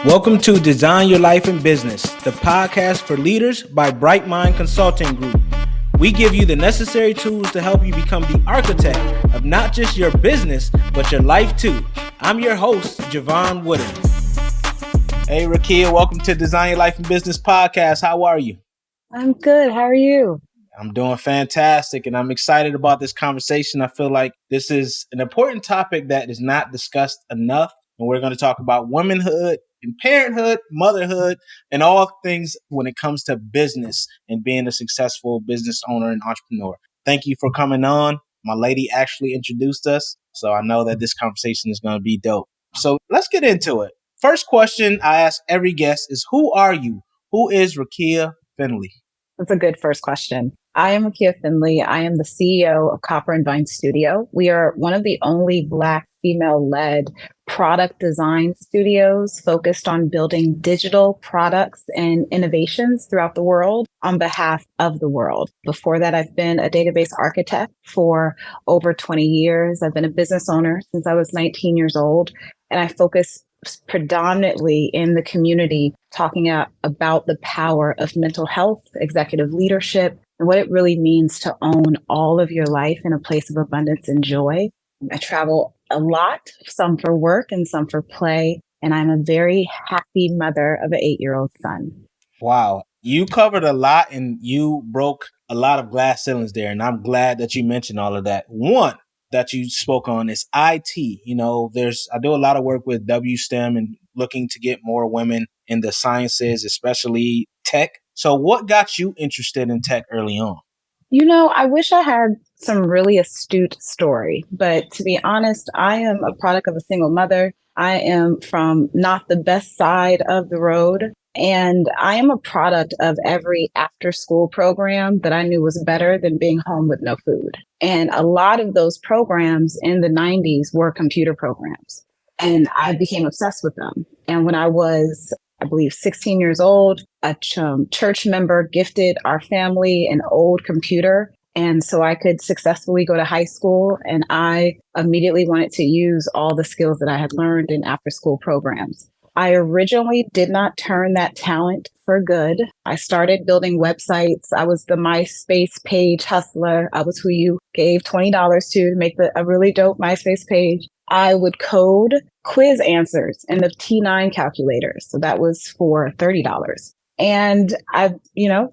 Welcome to Design Your Life in Business, the podcast for leaders by Bright Mind Consulting Group. We give you the necessary tools to help you become the architect of not just your business, but your life too. I'm your host, Jevon Wooden. Hey, Rakia, welcome to Design Your Life in Business podcast. How are you? I'm good. How are you? I'm doing fantastic, and I'm excited about this conversation. I feel like this is an important topic that is not discussed enough, and we're going to talk about womanhood and parenthood, motherhood, and all things when it comes to business and being a successful business owner and entrepreneur. Thank you for coming on. My lady actually introduced us, so I know that this conversation is going to be dope. So let's get into it. First question I ask every guest is, who are you? Who is Rakia Finley? That's a good first question. I am Rakia Finley. I am the CEO of Copper and Vine Studio. We are one of the only Black female-led product design studios focused on building digital products and innovations throughout the world on behalf of the world. Before that, I've been a database architect for over 20 years. I've been a business owner since I was 19 years old, and I focus predominantly in the community talking about the power of mental health, executive leadership, and what it really means to own all of your life in a place of abundance and joy. I travel a lot, some for work and some for play, and I'm a very happy mother of an 8-year-old son. Wow. You covered a lot and you broke a lot of glass ceilings there, and I'm glad that you mentioned all of that. One that you spoke on is IT. I do a lot of work with WSTEM and looking to get more women in the sciences, especially tech. So what got you interested in tech early on? I wish I had some really astute story, but to be honest, I am a product of a single mother. I am from not the best side of the road. And I am a product of every after school program that I knew was better than being home with no food. And a lot of those programs in the 90s were computer programs. And I became obsessed with them. And when I was, I believe, 16 years old, a church member gifted our family an old computer. And so I could successfully go to high school. And I immediately wanted to use all the skills that I had learned in after school programs. I originally did not turn that talent for good. I started building websites. I was the MySpace page hustler. I was who you gave $20 to make a really dope MySpace page. I would code quiz answers in the T9 calculators. So that was for $30. And I,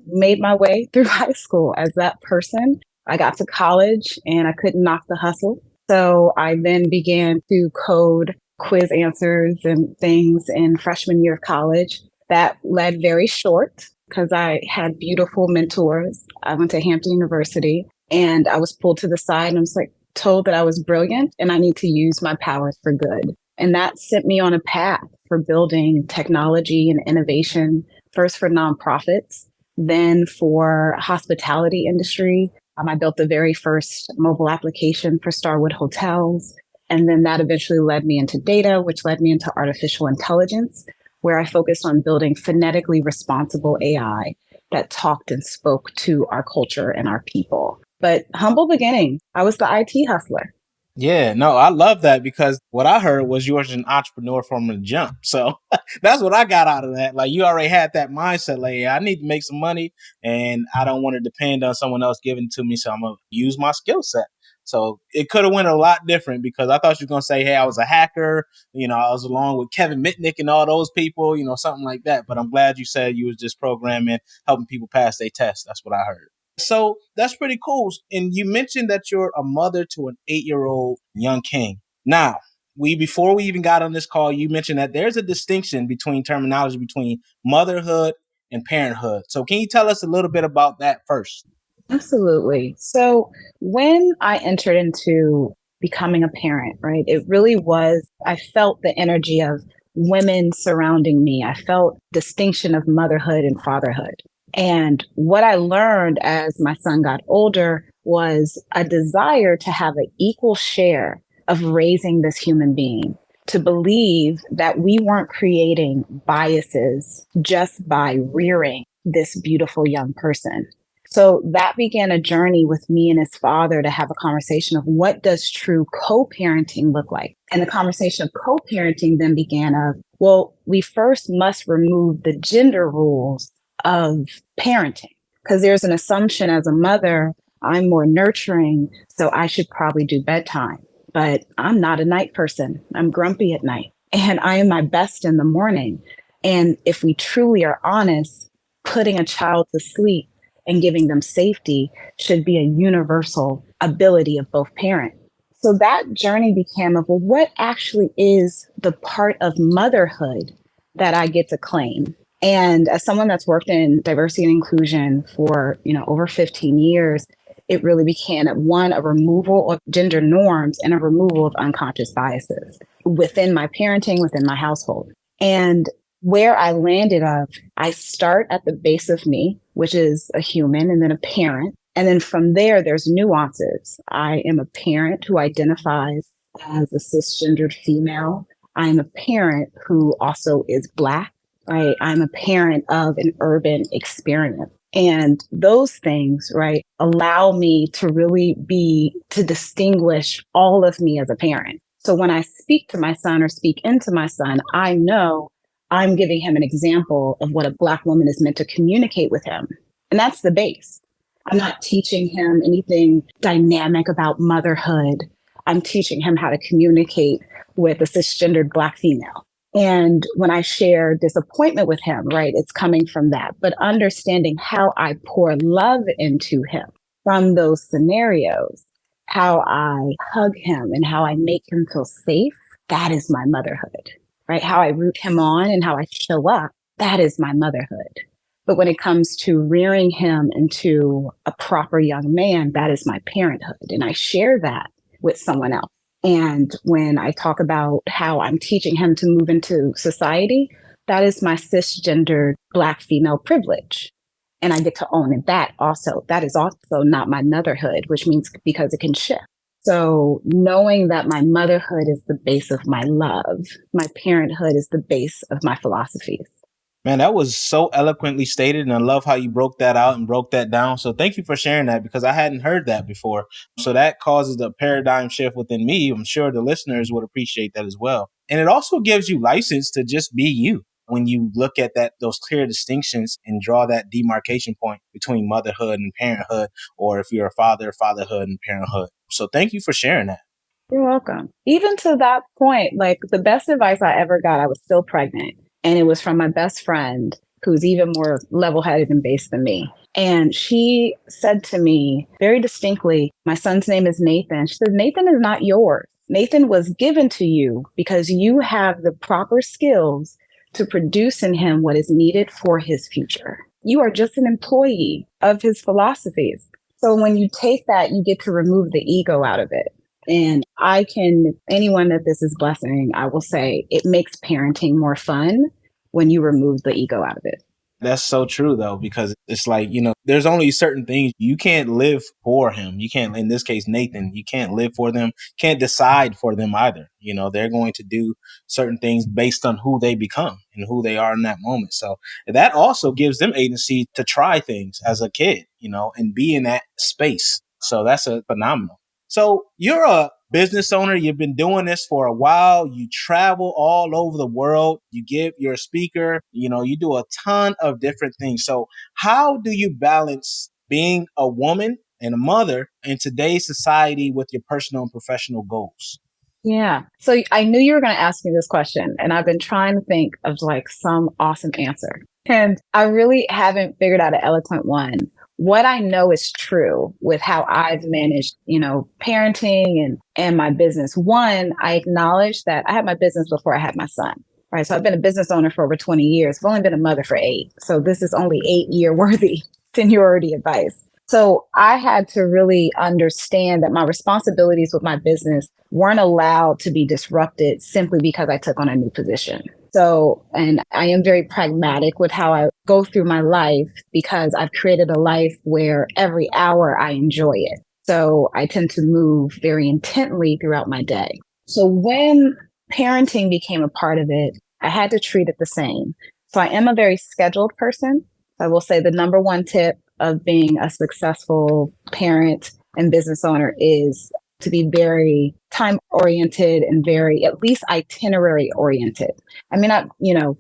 made my way through high school as that person. I got to college and I couldn't knock the hustle. So I then began to code quiz answers and things in freshman year of college. That led very short because I had beautiful mentors. I went to Hampton University and I was pulled to the side and I was told that I was brilliant and I need to use my powers for good. And that sent me on a path for building technology and innovation, first for nonprofits, then for hospitality industry. I built the very first mobile application for Starwood Hotels. And then that eventually led me into data, which led me into artificial intelligence, where I focused on building phonetically responsible AI that talked and spoke to our culture and our people. But humble beginning, I was the IT hustler. Yeah, no, I love that because what I heard was you were an entrepreneur from the jump. So that's what I got out of that. Like, you already had that mindset, like, yeah, I need to make some money and I don't want to depend on someone else giving it to me. So I'm going to use my skill set. So it could have went a lot different because I thought you were going to say, hey, I was a hacker. I was along with Kevin Mitnick and all those people, something like that. But I'm glad you said you was just programming, helping people pass their tests. That's what I heard. So that's pretty cool. And you mentioned that you're a mother to an 8-year-old young king. Now, before we even got on this call, you mentioned that there's a distinction between terminology between motherhood and parenthood. So can you tell us a little bit about that first? Absolutely. So when I entered into becoming a parent, right, it really was, I felt the energy of women surrounding me. I felt distinction of motherhood and fatherhood. And what I learned as my son got older was a desire to have an equal share of raising this human being, to believe that we weren't creating biases just by rearing this beautiful young person. So that began a journey with me and his father to have a conversation of what does true co-parenting look like? And the conversation of co-parenting then began of, Well, we first must remove the gender rules of parenting because there's an assumption as a mother, I'm more nurturing, so I should probably do bedtime. But I'm not a night person. I'm grumpy at night and I am my best in the morning. And if we truly are honest, putting a child to sleep and giving them safety should be a universal ability of both parents. So that journey became of, well, what actually is the part of motherhood that I get to claim? And as someone that's worked in diversity and inclusion for, over 15 years, it really became one, a removal of gender norms and a removal of unconscious biases within my parenting, within my household. And where I landed of, I start at the base of me, which is a human and then a parent. And then from there, there's nuances. I am a parent who identifies as a cisgendered female. I'm a parent who also is Black, right? I'm a parent of an urban experience. And those things, right, allow me to really to distinguish all of me as a parent. So when I speak to my son or speak into my son, I know I'm giving him an example of what a Black woman is meant to communicate with him. And that's the base. I'm not teaching him anything dynamic about motherhood. I'm teaching him how to communicate with a cisgendered Black female. And when I share disappointment with him, right, it's coming from that, but understanding how I pour love into him from those scenarios, how I hug him and how I make him feel safe, that is my motherhood, right? How I root him on and how I show up, that is my motherhood. But when it comes to rearing him into a proper young man, that is my parenthood. And I share that with someone else. And when I talk about how I'm teaching him to move into society, that is my cisgendered Black female privilege. And I get to own that also. That is also not my motherhood, which means because it can shift. So knowing that my motherhood is the base of my love, my parenthood is the base of my philosophies. Man, that was so eloquently stated, and I love how you broke that out and broke that down. So thank you for sharing that because I hadn't heard that before. So that causes a paradigm shift within me. I'm sure the listeners would appreciate that as well. And it also gives you license to just be you when you look at those clear distinctions and draw that demarcation point between motherhood and parenthood, or if you're a father, fatherhood and parenthood. So thank you for sharing that. You're welcome. Even to that point, like the best advice I ever got, I was still pregnant. And it was from my best friend, who's even more level headed and based than me. And she said to me very distinctly, my son's name is Nathan. She said, Nathan is not yours. Nathan was given to you because you have the proper skills to produce in him what is needed for his future. You are just an employee of his philosophies. So when you take that, you get to remove the ego out of it. And anyone that this is blessing, I will say it makes parenting more fun when you remove the ego out of it. That's so true though, because it's like, there's only certain things you can't live for him. You can't, in this case, Nathan, you can't live for them, can't decide for them either. They're going to do certain things based on who they become and who they are in that moment. So that also gives them agency to try things as a kid, and be in that space. So that's a phenomenal. So you're a business owner. You've been doing this for a while. You travel all over the world. You're a speaker. You do a ton of different things. So how do you balance being a woman and a mother in today's society with your personal and professional goals? Yeah. So I knew you were going to ask me this question, and I've been trying to think of like some awesome answer. And I really haven't figured out an eloquent one. What I know is true with how I've managed, parenting and my business. One, I acknowledge that I had my business before I had my son. Right. So I've been a business owner for over 20 years. I've only been a mother for 8. So this is only 8-year worthy seniority advice. So I had to really understand that my responsibilities with my business weren't allowed to be disrupted simply because I took on a new position. So, and I am very pragmatic with how I go through my life because I've created a life where every hour I enjoy it. So I tend to move very intently throughout my day. So when parenting became a part of it, I had to treat it the same. So I am a very scheduled person. I will say the number one tip of being a successful parent and business owner is to be very time oriented and very, at least itinerary oriented. I may not,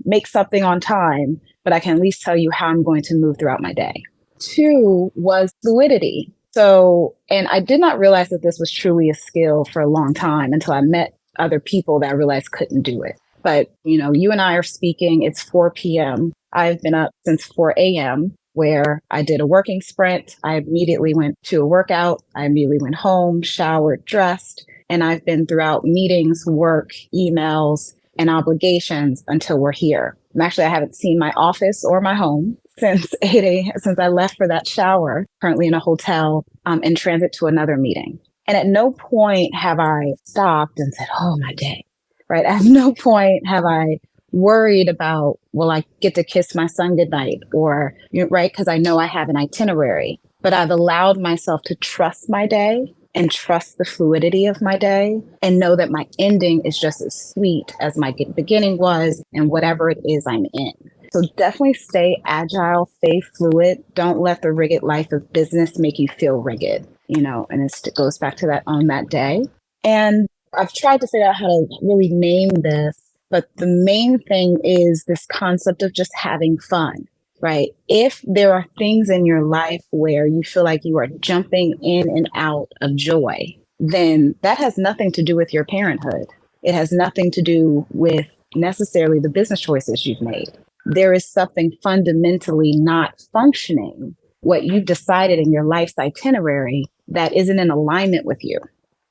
make something on time, but I can at least tell you how I'm going to move throughout my day. Two was fluidity. So, and I did not realize that this was truly a skill for a long time until I met other people that I realized couldn't do it. But, you and I are speaking, it's 4 p.m. I've been up since 4 a.m., where I did a working sprint. I immediately went to a workout. I immediately went home, showered, dressed, and I've been throughout meetings, work, emails, and obligations until we're here. I haven't seen my office or my home since 8 a.m. since I left for that shower, currently in a hotel, in transit to another meeting. And at no point have I stopped and said, oh, my day, right? At no point have I worried about, will I get to kiss my son goodnight, or, right? Because I know I have an itinerary, but I've allowed myself to trust my day and trust the fluidity of my day and know that my ending is just as sweet as my beginning was and whatever it is I'm in. So definitely stay agile, stay fluid. Don't let the rigid life of business make you feel rigid, and it goes back to that on that day. And I've tried to figure out how to really name this, but the main thing is this concept of just having fun, right? If there are things in your life where you feel like you are jumping in and out of joy, then that has nothing to do with your parenthood. It has nothing to do with necessarily the business choices you've made. There is something fundamentally not functioning, what you've decided in your life's itinerary, that isn't in alignment with you.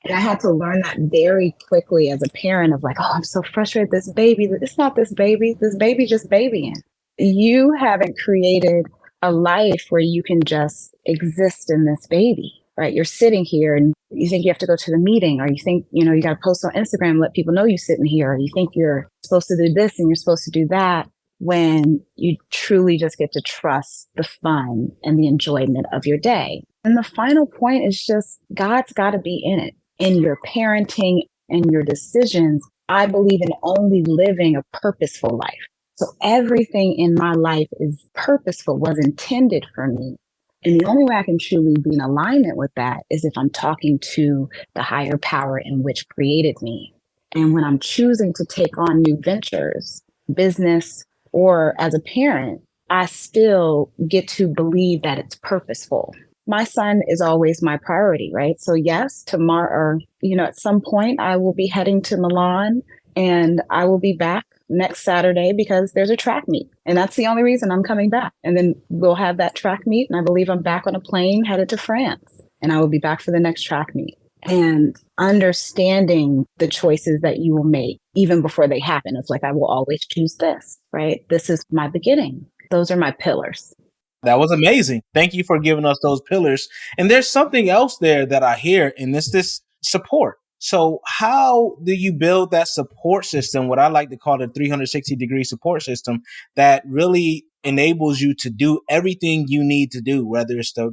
And I had to learn that very quickly as a parent of like, oh, I'm so frustrated. This baby, it's not this baby. This baby just babying. You haven't created a life where you can just exist in this baby, right? You're sitting here and you think you have to go to the meeting, or you think, you got to post on Instagram, and let people know you're sitting here, or you think you're supposed to do this and you're supposed to do that, when you truly just get to trust the fun and the enjoyment of your day. And the final point is just God's got to be in it. In your parenting and your decisions, I believe in only living a purposeful life. So everything in my life is purposeful, was intended for me. And the only way I can truly be in alignment with that is if I'm talking to the higher power in which created me. And when I'm choosing to take on new ventures, business, or as a parent, I still get to believe that it's purposeful. My son is always my priority, right? So yes, tomorrow, at some point I will be heading to Milan, and I will be back next Saturday because there's a track meet. And that's the only reason I'm coming back. And then we'll have that track meet. And I believe I'm back on a plane headed to France, and I will be back for the next track meet. And understanding the choices that you will make even before they happen. It's like, I will always choose this, right? This is my beginning. Those are my pillars. That was amazing. Thank you for giving us those pillars. And there's something else there that I hear, and it's this support. So how do you build that support system, what I like to call the 360-degree support system, that really enables you to do everything you need to do, whether it's the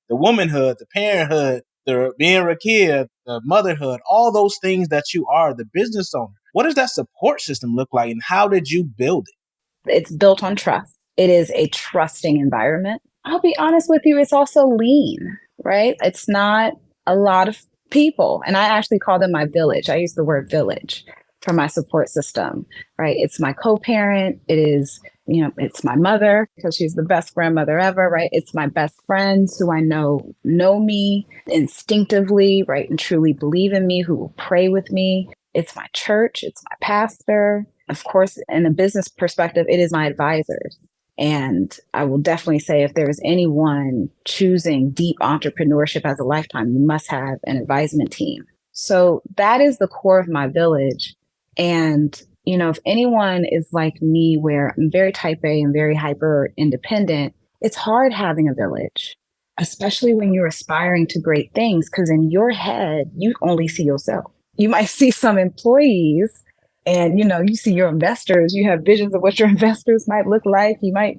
womanhood, the parenthood, the being Rakia, the motherhood, all those things that you are, the business owner. What does that support system look like, and how did you build it? It's built on trust. It is a trusting environment. I'll be honest with you, it's also lean, right? It's not a lot of people. And I actually call them my village. I use the word village for my support system, right? It's my co-parent. It is, it's my mother because she's the best grandmother ever, right? It's my best friends who I know me instinctively, right? And truly believe in me, who will pray with me. It's my church. It's my pastor. Of course, in a business perspective, it is my advisors. And I will definitely say, if there is anyone choosing deep entrepreneurship as a lifetime, you must have an advisement team. So that is the core of my village. And, if anyone is like me, where I'm very type A and very hyper independent, it's hard having a village, especially when you're aspiring to great things, because in your head, you only see yourself. You might see some employees, and you see your investors, you have visions of what your investors might look like. You might,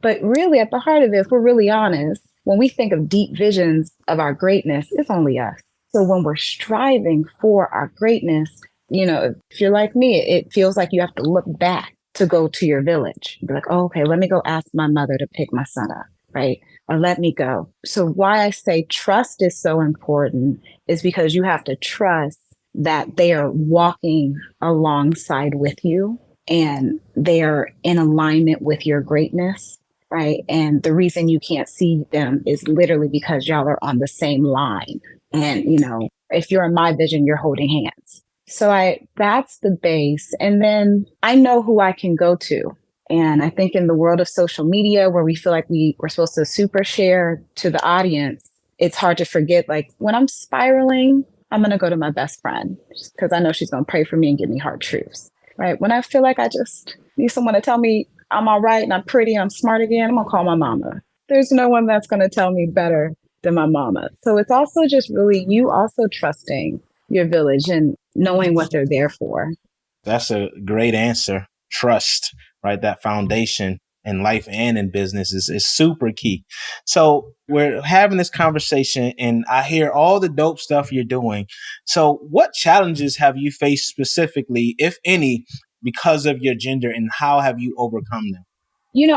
but really at the heart of it, if we're really honest, when we think of deep visions of our greatness, it's only us. So when we're striving for our greatness, if you're like me, it feels like you have to look back to go to your village. Be like, oh, okay, let me go ask my mother to pick my son up, right? or let me go. So why I say trust is so important is because you have to trust that they are walking alongside with you and they're in alignment with your greatness, right? And the reason you can't see them is literally because y'all are on the same line. And, if you're in my vision, you're holding hands. So that's the base. And then I know who I can go to. And I think in the world of social media where we feel like we're supposed to super share to the audience, it's hard to forget, like when I'm spiraling, I'm going to go to my best friend because I know she's going to pray for me and give me hard truths, right? When I feel like I just need someone to tell me I'm all right and I'm pretty and I'm smart again, I'm going to call my mama. There's no one that's going to tell me better than my mama. So it's also just really you also trusting your village and knowing what they're there for. That's a great answer. Trust, right? That foundation in life and in business is super key. So we're having this conversation and I hear all the dope stuff you're doing. So what challenges have you faced specifically, if any, because of your gender, and how have you overcome them?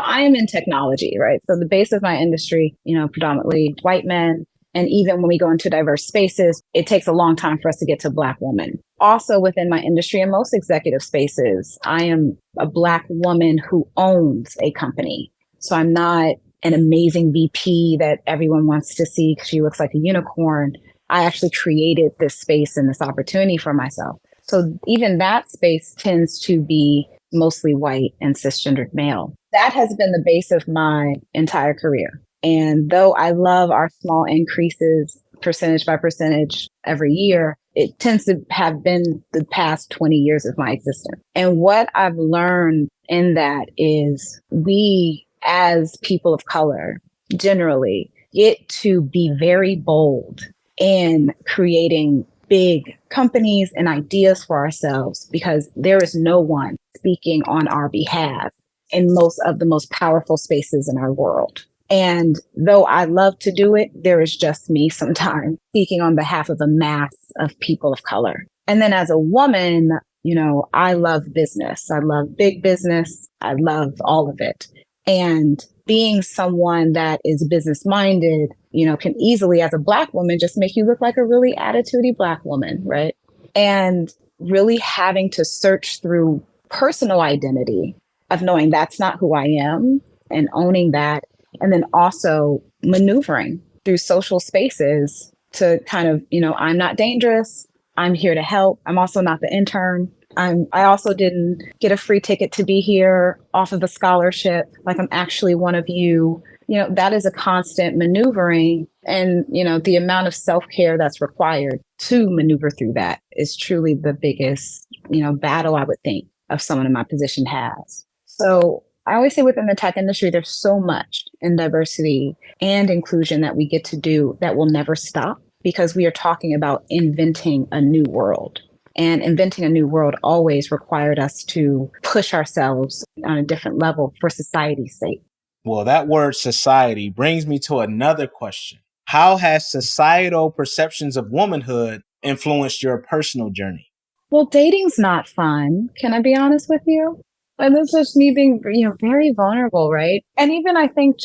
I am in technology, right? So the base of my industry, predominantly white men. And even when we go into diverse spaces, it takes a long time for us to get to Black women. Also within my industry and most executive spaces, I am a Black woman who owns a company. So I'm not an amazing VP that everyone wants to see because she looks like a unicorn. I actually created this space and this opportunity for myself. So even that space tends to be mostly white and cisgendered male. That has been the base of my entire career. And though I love our small increases percentage by percentage every year, it tends to have been the past 20 years of my existence. And what I've learned in that is we, as people of color, generally get to be very bold in creating big companies and ideas for ourselves because there is no one speaking on our behalf in most of the most powerful spaces in our world. And though I love to do it, there is just me sometimes speaking on behalf of a mass of people of color. And then as a woman, I love business. I love big business. I love all of it. And being someone that is business minded, can easily, as a Black woman, just make you look like a really attitudey Black woman, right? And really having to search through personal identity of knowing that's not who I am and owning that. And then also maneuvering through social spaces to kind of, I'm not dangerous. I'm here to help. I'm also not the intern. I also didn't get a free ticket to be here off of a scholarship. Like I'm actually one of you. That is a constant maneuvering. And, the amount of self-care that's required to maneuver through that is truly the biggest, battle I would think of someone in my position has. So I always say within the tech industry, there's so much in diversity and inclusion that we get to do that will never stop because we are talking about inventing a new world. And inventing a new world always required us to push ourselves on a different level for society's sake. Well, that word society brings me to another question. How has societal perceptions of womanhood influenced your personal journey? Well, dating's not fun. Can I be honest with you? And this is me being, very vulnerable, right? And even I think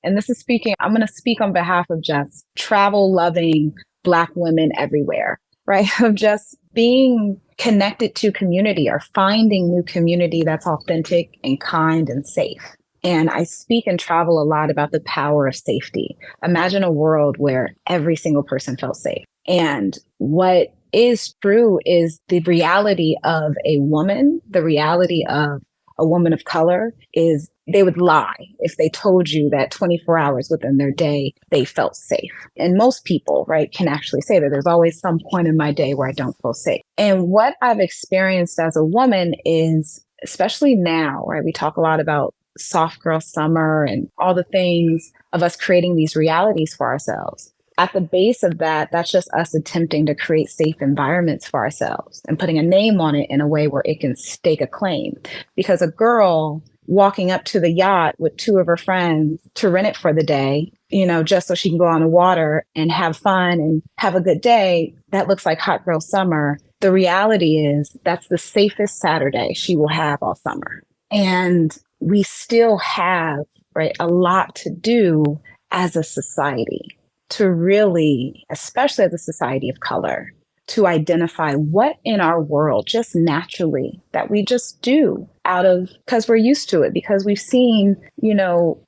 and this is speaking, I'm going to speak on behalf of just travel loving Black women everywhere, right? Of just being connected to community or finding new community that's authentic and kind and safe. And I speak and travel a lot about the power of safety. Imagine a world where every single person felt safe. And what is true is the reality of a woman, the reality of a woman of color is they would lie if they told you that 24 hours within their day, they felt safe. And most people, right, can actually say that there's always some point in my day where I don't feel safe. And what I've experienced as a woman is, especially now, right, we talk a lot about soft girl summer and all the things of us creating these realities for ourselves. At the base of that, that's just us attempting to create safe environments for ourselves and putting a name on it in a way where it can stake a claim. Because a girl walking up to the yacht with two of her friends to rent it for the day, just so she can go on the water and have fun and have a good day, that looks like hot girl summer. The reality is that's the safest Saturday she will have all summer. And we still have, right, a lot to do as a society to really, especially as a society of color, to identify what in our world just naturally that we just do out of because we're used to it, because we've seen,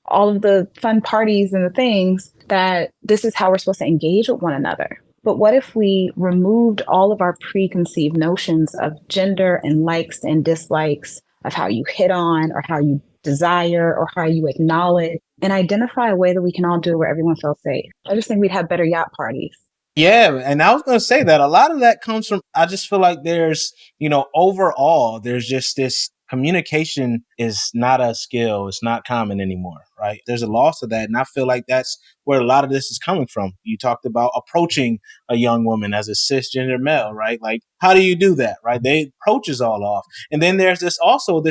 all of the fun parties and the things that this is how we're supposed to engage with one another. But what if we removed all of our preconceived notions of gender and likes and dislikes, of how you hit on or how you desire or how you acknowledge, and identify a way that we can all do it where everyone feels safe? I just think we'd have better yacht parties. Yeah, and I was going to say that a lot of that comes from, I just feel like overall, there's just this communication is not a skill. It's not common anymore, right? There's a loss of that. And I feel like that's where a lot of this is coming from. You talked about approaching a young woman as a cisgender male, right? Like, how do you do that, right? They approach is all off. And then there's this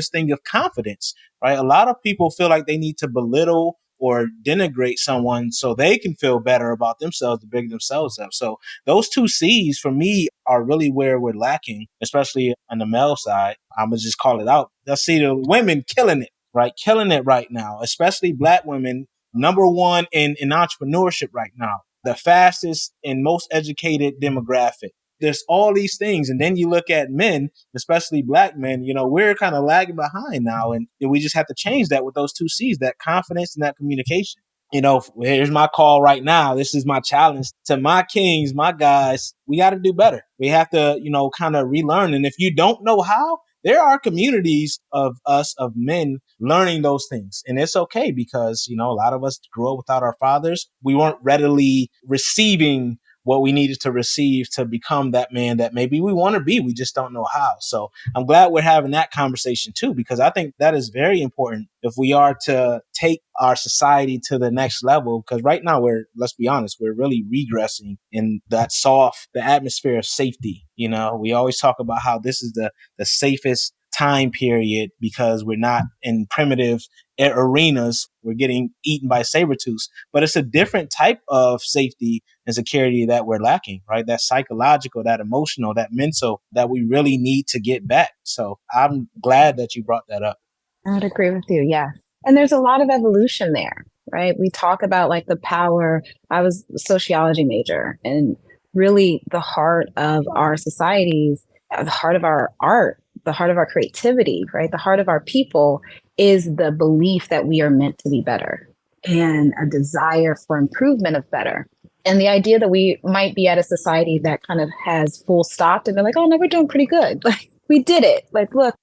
thing of confidence, right? A lot of people feel like they need to belittle or denigrate someone so they can feel better about themselves to big themselves up. So those two C's for me are really where we're lacking, especially on the male side. I'm gonna just call it out. I see the women killing it, right? Killing it right now, especially Black women, number one in entrepreneurship right now, the fastest and most educated demographic. There's all these things. And then you look at men, especially Black men, we're kind of lagging behind now. And we just have to change that with those two C's, that confidence and that communication. Here's my call right now. This is my challenge to my kings, my guys. We got to do better. We have to, kind of relearn. And if you don't know how, there are communities of us, of men learning those things. And it's okay because, a lot of us grew up without our fathers. We weren't readily receiving what we needed to receive to become that man that maybe we want to be. We just don't know how. So I'm glad we're having that conversation too, because I think that is very important if we are to take our society to the next level. Because right now let's be honest, we're really regressing in the atmosphere of safety. We always talk about how this is the safest time period because we're not in primitive arenas. We're getting eaten by saber-tooths, but it's a different type of safety and security that we're lacking, right? That psychological, that emotional, that mental that we really need to get back. So I'm glad that you brought that up. I would agree with you. Yeah. And there's a lot of evolution there, right? We talk about like the power. I was a sociology major, and really the heart of our societies, the heart of our art, the heart of our creativity, right? The heart of our people is the belief that we are meant to be better and a desire for improvement of better. And the idea that we might be at a society that kind of has full stopped and they're like, oh no, we're doing pretty good. Like we did it. Like, look,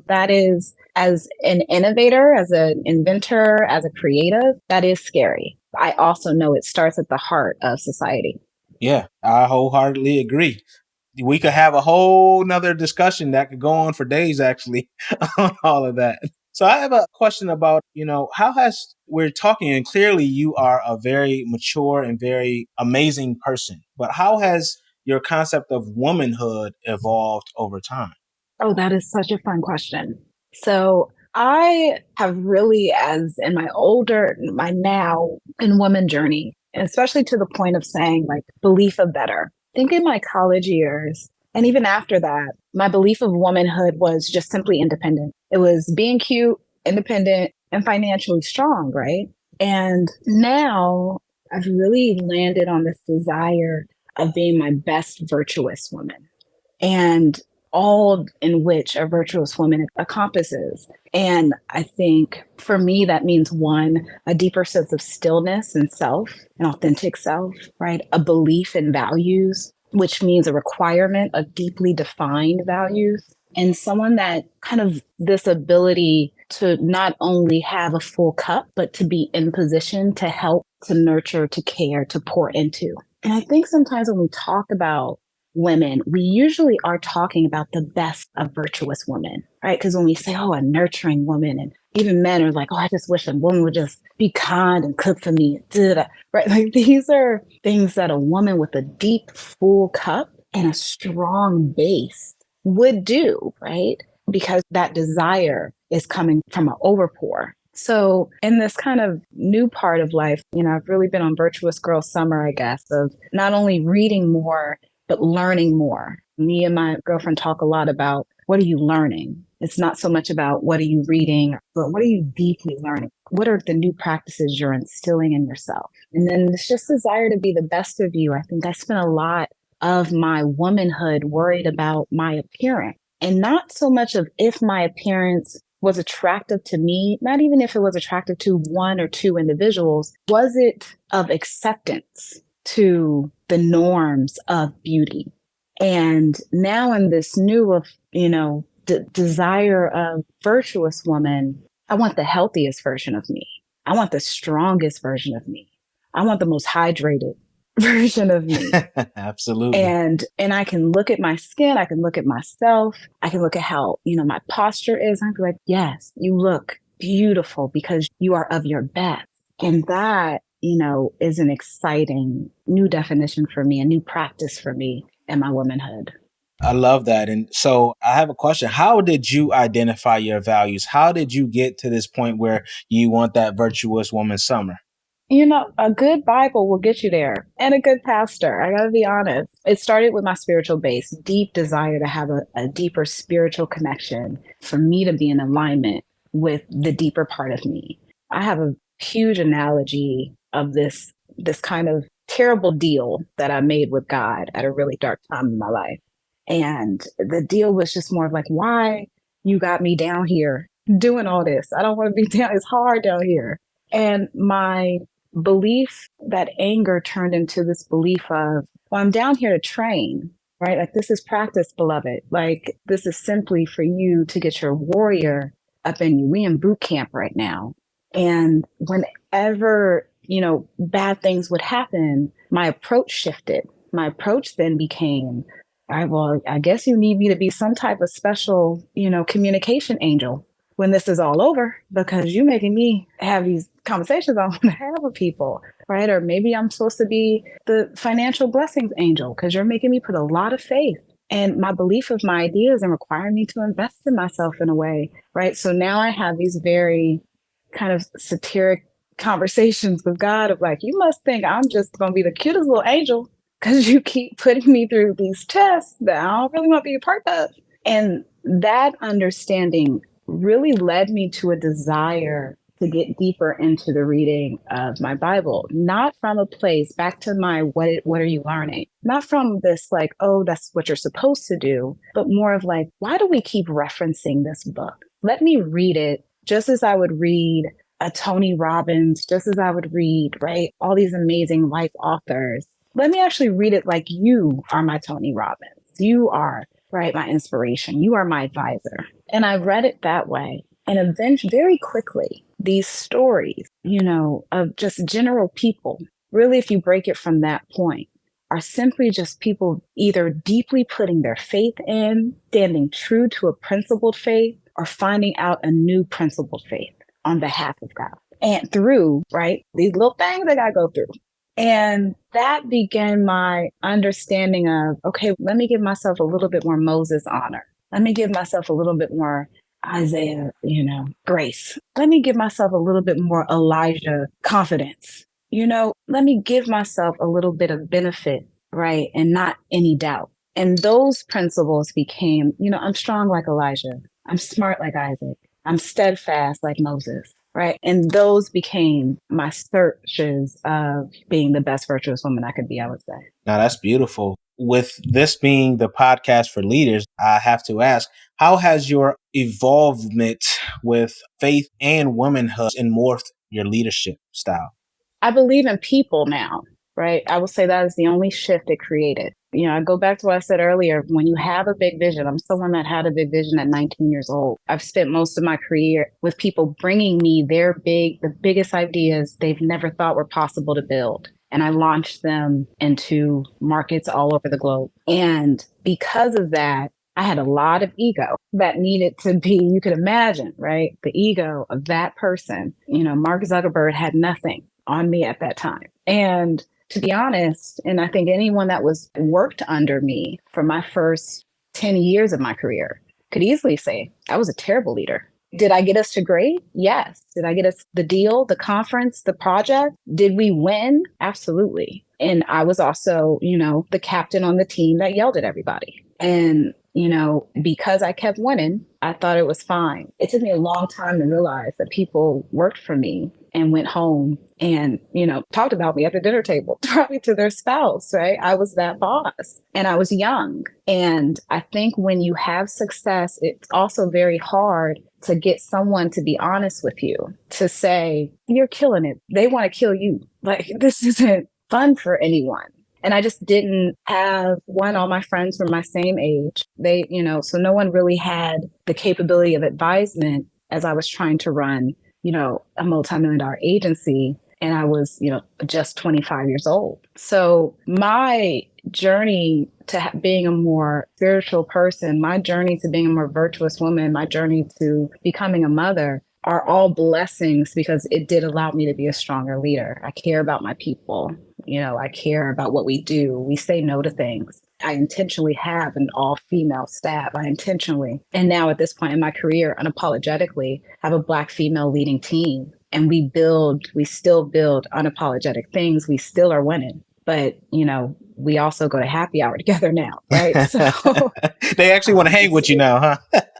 that is, as an innovator, as an inventor, as a creative, that is scary. I also know it starts at the heart of society. Yeah, I wholeheartedly agree. We could have a whole nother discussion that could go on for days actually on all of that. So I have a question about, how we're talking and clearly you are a very mature and very amazing person, but how has your concept of womanhood evolved over time? Oh, that is such a fun question. So I have really, as in my now and woman journey, and especially to the point of saying like belief of better. I think in my college years, and even after that, my belief of womanhood was just simply independent. It was being cute, independent, and financially strong, right? And now I've really landed on this desire of being my best virtuous woman, and all in which a virtuous woman encompasses. And I think for me, that means one, a deeper sense of stillness and self, an authentic self, right? A belief in values, which means a requirement of deeply defined values. And someone that kind of this ability to not only have a full cup, but to be in position to help, to nurture, to care, to pour into. And I think sometimes when we talk about women, we usually are talking about the best of virtuous women, right? Because when we say, oh, a nurturing woman, and even men are like, oh, I just wish a woman would just be kind and cook for me, right? Like these are things that a woman with a deep, full cup and a strong base would do, right? Because that desire is coming from an overpour. So, in this kind of new part of life, I've really been on virtuous girl summer, I guess, of not only reading more, but learning more. Me and my girlfriend talk a lot about what are you learning? It's not so much about what are you reading, but what are you deeply learning? What are the new practices you're instilling in yourself? And then it's just desire to be the best of you. I think I spent a lot of my womanhood worried about my appearance and not so much of if my appearance was attractive to me, not even if it was attractive to one or two individuals, was it of acceptance to the norms of beauty? And now in this new of, desire of virtuous woman, I want the healthiest version of me. I want the strongest version of me. I want the most hydrated version of me. Absolutely. And I can look at my skin, I can look at myself, I can look at how, my posture is. I'd be like, yes, you look beautiful because you are of your best. And that, is an exciting new definition for me, a new practice for me in my womanhood. I love that. And so I have a question. How did you identify your values? How did you get to this point where you want that virtuous woman summer? A good Bible will get you there and a good pastor. I got to be honest. It started with my spiritual base, deep desire to have a deeper spiritual connection, for me to be in alignment with the deeper part of me. I have a huge analogy of this kind of terrible deal that I made with God at a really dark time in my life. And the deal was just more of like, why you got me down here doing all this? I don't want to be down. It's hard down here. And my belief, that anger turned into this belief of, well, I'm down here to train, right? Like, this is practice, beloved. Like, this is simply for you to get your warrior up in you. We in boot camp right now. And whenever, bad things would happen, my approach shifted. My approach then became, all right, well, I guess you need me to be some type of special, communication angel when this is all over, because you're making me have these conversations I want to have with people, right? Or maybe I'm supposed to be the financial blessings angel because you're making me put a lot of faith and my belief of my ideas and requiring me to invest in myself in a way, right? So now I have these very kind of satiric conversations with God of like, you must think I'm just going to be the cutest little angel because you keep putting me through these tests that I don't really want to be a part of. And that understanding really led me to a desire to get deeper into the reading of my Bible, not from a place back to my what are you learning? Not from this like, oh, that's what you're supposed to do, but more of like, why do we keep referencing this book? Let me read it just as I would read a Tony Robbins, just as I would read, right? All these amazing life authors. Let me actually read it like you are my Tony Robbins. You are, right, my inspiration. You are my advisor. And I read it that way. And eventually, very quickly, these stories, of just general people, really, if you break it from that point, are simply just people either deeply putting their faith in, standing true to a principled faith, or finding out a new principled faith on behalf of God. And through, right, these little things I got to go through. And that began my understanding of, okay, let me give myself a little bit more Moses honor. Let me give myself a little bit more Isaiah, grace. Let me give myself a little bit more Elijah confidence. Let me give myself a little bit of benefit, right? And not any doubt. And those principles became, I'm strong like Elijah. I'm smart like Isaac. I'm steadfast like Moses, right? And those became my searches of being the best virtuous woman I could be, I would say. Now, that's beautiful. With this being the podcast for leaders, I have to ask, how has your involvement with faith and womanhood morphed your leadership style? I believe in people now, right? I will say that is the only shift it created. I go back to what I said earlier. When you have a big vision, I'm someone that had a big vision at 19 years old. I've spent most of my career with people bringing me the biggest ideas they've never thought were possible to build. And I launched them into markets all over the globe. And because of that, I had a lot of ego that needed to be, you could imagine, right? The ego of that person. Mark Zuckerberg had nothing on me at that time. And to be honest, and I think anyone that was worked under me for my first 10 years of my career could easily say I was a terrible leader. Did I get us to great? Yes. Did I get us the deal, the conference, the project? Did we win? Absolutely. And I was also, the captain on the team that yelled at everybody. And, because I kept winning, I thought it was fine. It took me a long time to realize that people worked for me and went home and, talked about me at the dinner table, probably to their spouse, right? I was that boss and I was young. And I think when you have success, it's also very hard to get someone to be honest with you, to say, you're killing it. They want to kill you. Like, this isn't fun for anyone. And I just didn't have one, all my friends were my same age. So no one really had the capability of advisement as I was trying to run, a multi-million dollar agency. And I was, just 25 years old. So my journey to being a more spiritual person, my journey to being a more virtuous woman, my journey to becoming a mother are all blessings because it did allow me to be a stronger leader. I care about my people. I care about what we do. We say no to things. I intentionally have an all female staff. I intentionally, and now at this point in my career, unapologetically have a Black female leading team. And we still build unapologetic things. We still are winning. But, we also go to happy hour together now, right? So They actually want to hang with you now, huh?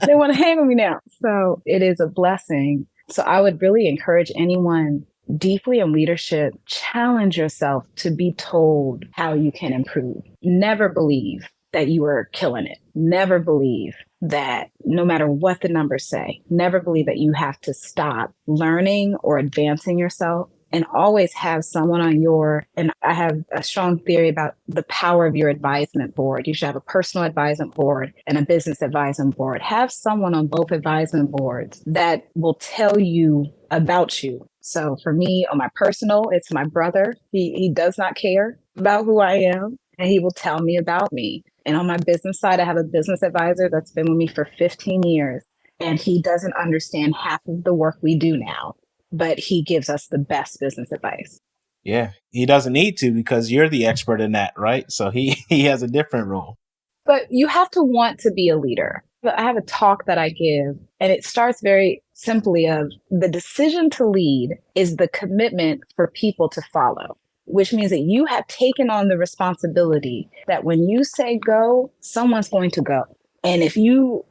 they want to hang with me now. So it is a blessing. So I would really encourage anyone deeply in leadership, challenge yourself to be told how you can improve. Never believe that you are killing it. Never believe that no matter what the numbers say, never believe that you have to stop learning or advancing yourself. And always have someone and I have a strong theory about the power of your advisement board. You should have a personal advisement board and a business advisement board. Have someone on both advisement boards that will tell you about you. So for me, on my personal, it's my brother. He does not care about who I am, and he will tell me about me. And on my business side, I have a business advisor that's been with me for 15 years, and he doesn't understand half of the work we do now, but he gives us the best business advice. Yeah, he doesn't need to because you're the expert in that, right? So he has a different role. But you have to want to be a leader. I have a talk that I give, and it starts very simply of the decision to lead is the commitment for people to follow, which means that you have taken on the responsibility that when you say go, someone's going to go. And if you,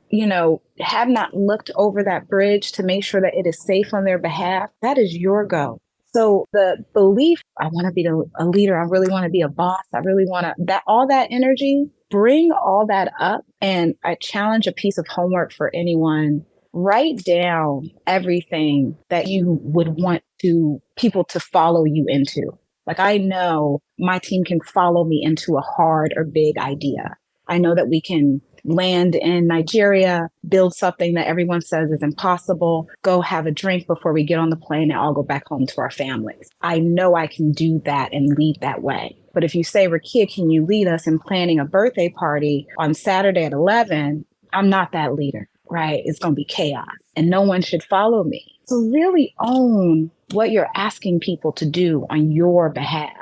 have not looked over that bridge to make sure that it is safe on their behalf, that is your go. So the belief, I want to be a leader, I really want to be a boss, I really want to, that all that energy, bring all that up. And I challenge a piece of homework for anyone. Write down everything that you would want people to follow you into. Like, I know my team can follow me into a hard or big idea. I know that we can land in Nigeria, build something that everyone says is impossible, go have a drink before we get on the plane and all go back home to our families. I know I can do that and lead that way. But if you say, Rakia, can you lead us in planning a birthday party on Saturday at 11? I'm not that leader, right? It's going to be chaos and no one should follow me. So really own what you're asking people to do on your behalf.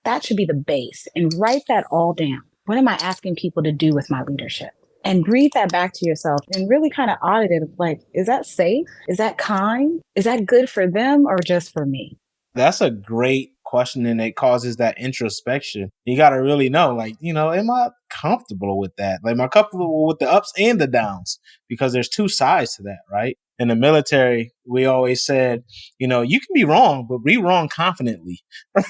That should be the base, and write that all down. What am I asking people to do with my leadership? And breathe that back to yourself and really kind of audit it. Like, is that safe? Is that kind? Is that good for them or just for me? That's a great question, and it causes that introspection. You got to really know, like, am I comfortable with that? Like, am I comfortable with the ups and the downs? Because there's two sides to that, right? In the military, we always said, you can be wrong, but be wrong confidently,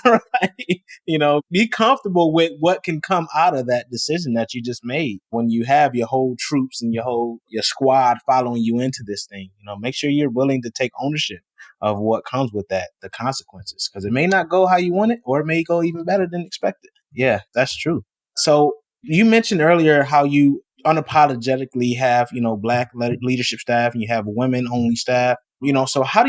right? Be comfortable with what can come out of that decision that you just made when you have your whole troops and your squad following you into this thing. Make sure you're willing to take ownership of what comes with that, the consequences, because it may not go how you want it, or it may go even better than expected. Yeah, that's true. So you mentioned earlier how you unapologetically have, Black leadership staff and you have women only staff, so how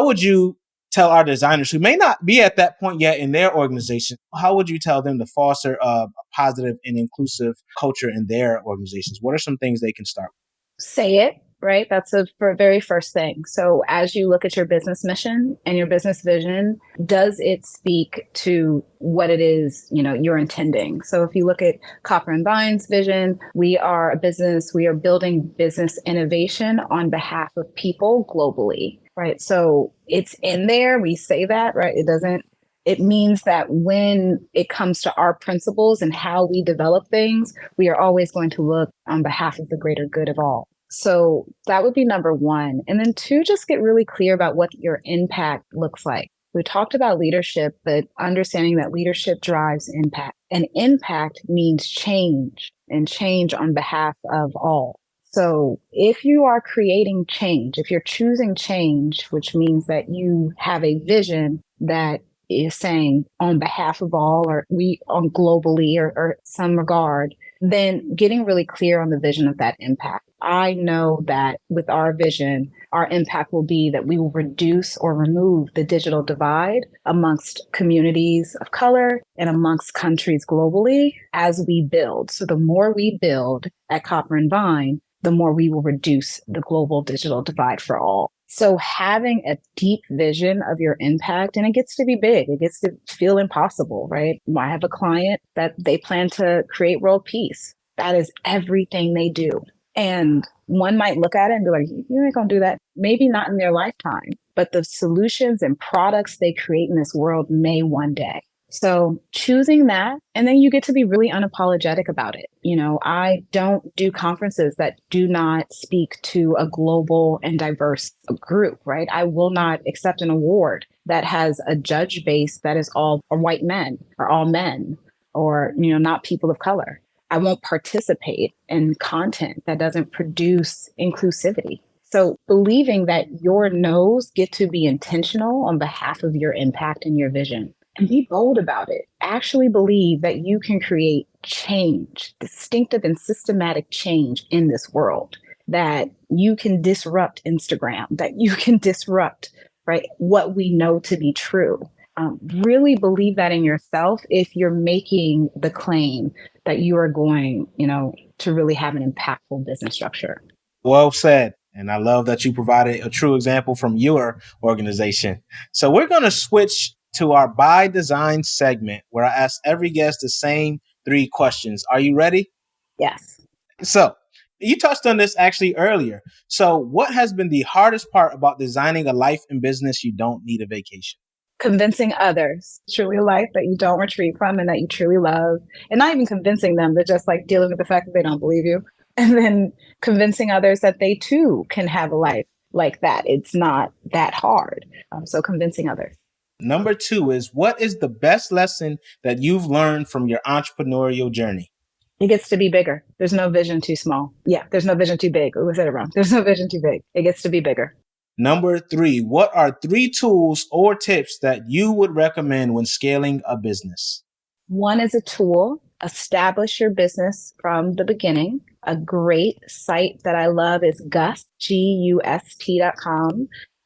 would you tell our designers who may not be at that point yet in their organization, how would you tell them to foster a positive and inclusive culture in their organizations? What are some things they can start with? Say it, right? That's for very first thing. So as you look at your business mission and your business vision, does it speak to what it is, you're intending? So if you look at Copper and Vine's vision, we are a business, we are building business innovation on behalf of people globally, right? So it's in there, we say that, right? It doesn't It means that when it comes to our principles and how we develop things, we are always going to look on behalf of the greater good of all. So that would be number one. And then two, just get really clear about what your impact looks like. We talked about leadership, but understanding that leadership drives impact, and impact means change, and change on behalf of all. So if you are creating change, if you're choosing change, which means that you have a vision that is saying on behalf of all, or we on globally, or some regard, then getting really clear on the vision of that impact. I know that with our vision, our impact will be that we will reduce or remove the digital divide amongst communities of color and amongst countries globally as we build. So the more we build at Copper and Vine, the more we will reduce the global digital divide for all. So having a deep vision of your impact, and it gets to be big, it gets to feel impossible, right? I have a client that they plan to create world peace. That is everything they do. And one might look at it and be like, you ain't gonna do that. Maybe not in their lifetime, but the solutions and products they create in this world may one day. So choosing that, and then you get to be really unapologetic about it. You know, I don't do conferences that do not speak to a global and diverse group, right? I will not accept an award that has a judge base that is all white men or all men or, you know, not people of color. I won't participate in content that doesn't produce inclusivity. So believing that your no's get to be intentional on behalf of your impact and your vision, and be bold about it. Actually believe that you can create change, distinctive and systematic change in this world, that you can disrupt Instagram, that you can disrupt, right, what we know to be true. Really believe that in yourself if you're making the claim that you are going, you know, to really have an impactful business structure. Well said. And I love that you provided a true example from your organization. So we're going to switch to our by design segment where I ask every guest the same three questions. Are you ready? Yes. So you touched on this actually earlier. So what has been the hardest part about designing a life and business you don't need a vacation? Convincing others truly a life that you don't retreat from and that you truly love, and not even convincing them, but just like dealing with the fact that they don't believe you, and then convincing others that they too can have a life like that. It's not that hard. So convincing others. Number two is what is the best lesson that you've learned from your entrepreneurial journey? It gets to be bigger. There's no vision too small. Yeah, there's no vision too big. We said it wrong. There's no vision too big. It gets to be bigger. Number three, what are three tools or tips that you would recommend when scaling a business? One is a tool. Establish your business from the beginning. A great site that I love is GUST.com.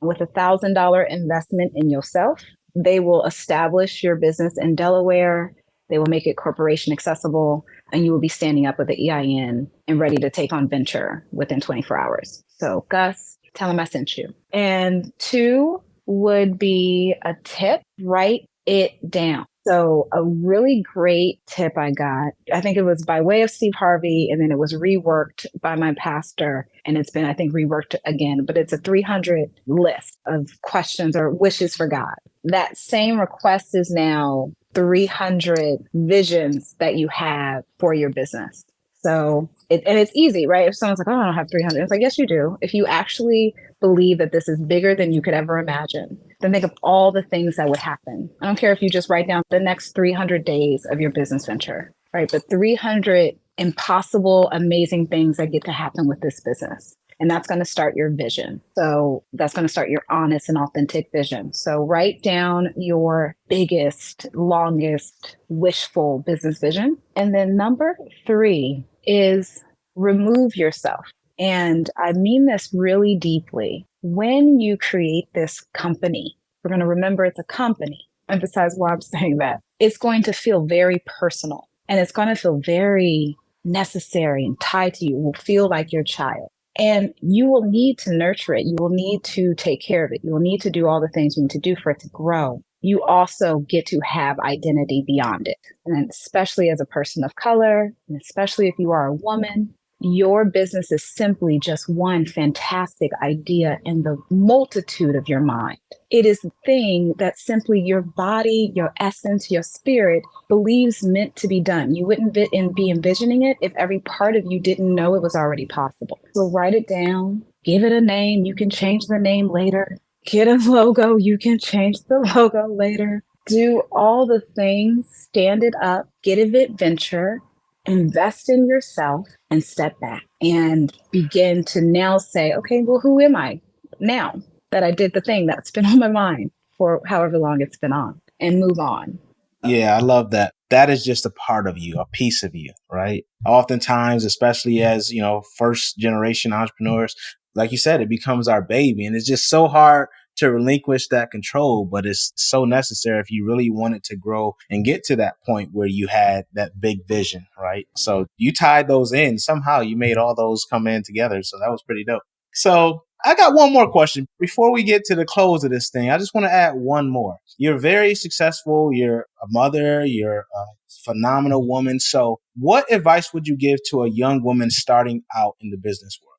With $1,000 investment in yourself, they will establish your business in Delaware. They will make it corporation accessible, and you will be standing up with the EIN and ready to take on venture within 24 hours. So, Gus, tell them I sent you. And two would be a tip, write it down. So a really great tip I got, I think it was by way of Steve Harvey, and then it was reworked by my pastor, and it's been, I think, reworked again, but it's a 300 list of questions or wishes for God. That same request is now 300 visions that you have for your business. So, and it's easy, right? If someone's like, oh, I don't have 300, it's like, yes, you do. If you actually believe that this is bigger than you could ever imagine, then think of all the things that would happen. I don't care if you just write down the next 300 days of your business venture, right? But 300 impossible, amazing things that get to happen with this business. And that's going to start your vision. So that's going to start your honest and authentic vision. So write down your biggest, longest, wishful business vision. And then number three is remove yourself. And I mean this really deeply. When you create this company, we're going to remember it's a company, emphasize why I'm saying that. It's going to feel very personal, and it's going to feel very necessary and tied to you. It will feel like your child. And you will need to nurture it. You will need to take care of it. You will need to do all the things you need to do for it to grow. You also get to have identity beyond it. And especially as a person of color, and especially if you are a woman, Your business is simply just one fantastic idea in the multitude of your mind. It is the thing that simply your body, your essence, your spirit believes meant to be done. You wouldn't be envisioning it if every part of you didn't know it was already possible. So write it down, give it a name. You can change the name later. Get a logo. You can change the logo later. Do all the things, stand it up, get a venture, invest in yourself, and step back and begin to now say, okay, well, who am I now that I did the thing that's been on my mind for however long it's been on, and move on. Yeah, I love that. That is just a part of you, a piece of you, right? Oftentimes, especially as, first generation entrepreneurs, like you said, it becomes our baby, and it's just so hard to relinquish that control, but it's so necessary if you really want it to grow and get to that point where you had that big vision, right? So you tied those in. Somehow you made all those come in together. So that was pretty dope. So I got one more question. Before we get to the close of this thing, I just want to add one more. You're very successful. You're a mother. You're a phenomenal woman. So what advice would you give to a young woman starting out in the business world?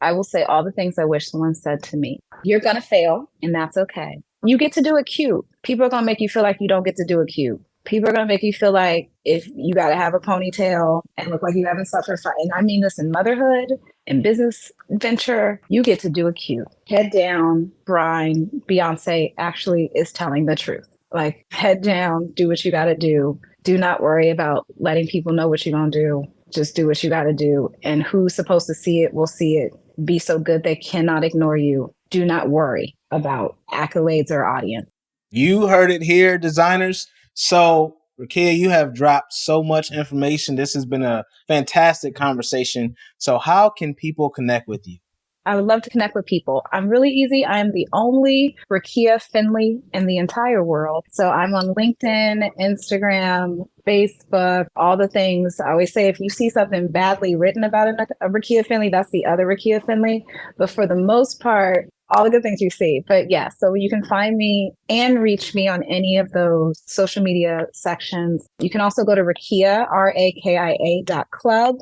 I will say all the things I wish someone said to me. You're going to fail, and that's okay. You get to do it cute. People are going to make you feel like you don't get to do it cute. People are going to make you feel like if you got to have a ponytail and look like you haven't suffered. And I mean this in motherhood and business venture, you get to do it cute. Head down, grind. Beyonce actually is telling the truth. Like, head down, do what you got to do. Do not worry about letting people know what you're going to do. Just do what you got to do. And who's supposed to see it will see it. Be so good they cannot ignore you. Do not worry about accolades or audience. You heard it here, designers. So, Rakia, you have dropped so much information. This has been a fantastic conversation. So how can people connect with you? I would love to connect with people. I'm really easy. I'm the only Rakia Finley in the entire world. So I'm on LinkedIn, Instagram, Facebook, all the things. I always say if you see something badly written about a Rakia Finley, that's the other Rakia Finley. But for the most part, all the good things you see. But yeah, so you can find me and reach me on any of those social media sections. You can also go to Rakia, RAKIA.club.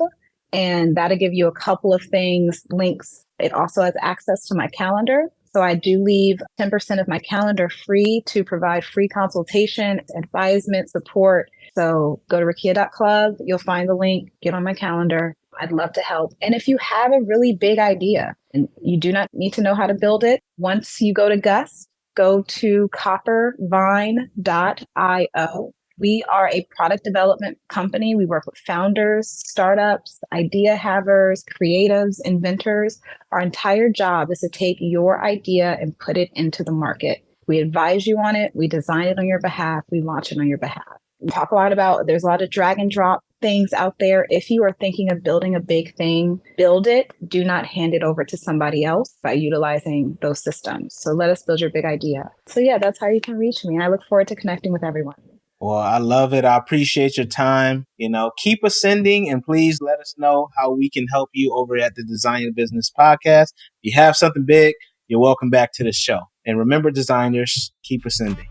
And that'll give you a couple of things, links. It also has access to my calendar. So I do leave 10% of my calendar free to provide free consultation, advisement, support. So go to rakia.club. You'll find the link. Get on my calendar. I'd love to help. And if you have a really big idea and you do not need to know how to build it, once you go to Gus, go to coppervine.io. We are a product development company. We work with founders, startups, idea havers, creatives, inventors. Our entire job is to take your idea and put it into the market. We advise you on it. We design it on your behalf. We launch it on your behalf. We talk a lot about, there's a lot of drag and drop things out there. If you are thinking of building a big thing, build it. Do not hand it over to somebody else by utilizing those systems. So let us build your big idea. So yeah, that's how you can reach me. And I look forward to connecting with everyone. Well, I love it. I appreciate your time. Keep ascending, and please let us know how we can help you over at the Design Your Business podcast. If you have something big, you're welcome back to the show. And remember, designers, keep ascending.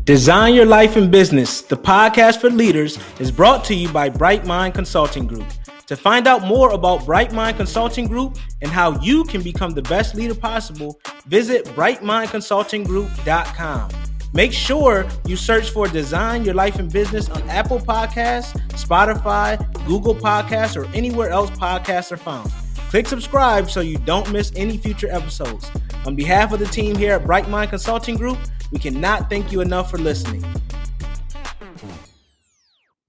Design Your Life and Business, the podcast for leaders, is brought to you by Bright Mind Consulting Group. To find out more about Bright Mind Consulting Group and how you can become the best leader possible, visit brightmindconsultinggroup.com. Make sure you search for Design Your Life and Business on Apple Podcasts, Spotify, Google Podcasts, or anywhere else podcasts are found. Click subscribe so you don't miss any future episodes. On behalf of the team here at Bright Mind Consulting Group, we cannot thank you enough for listening.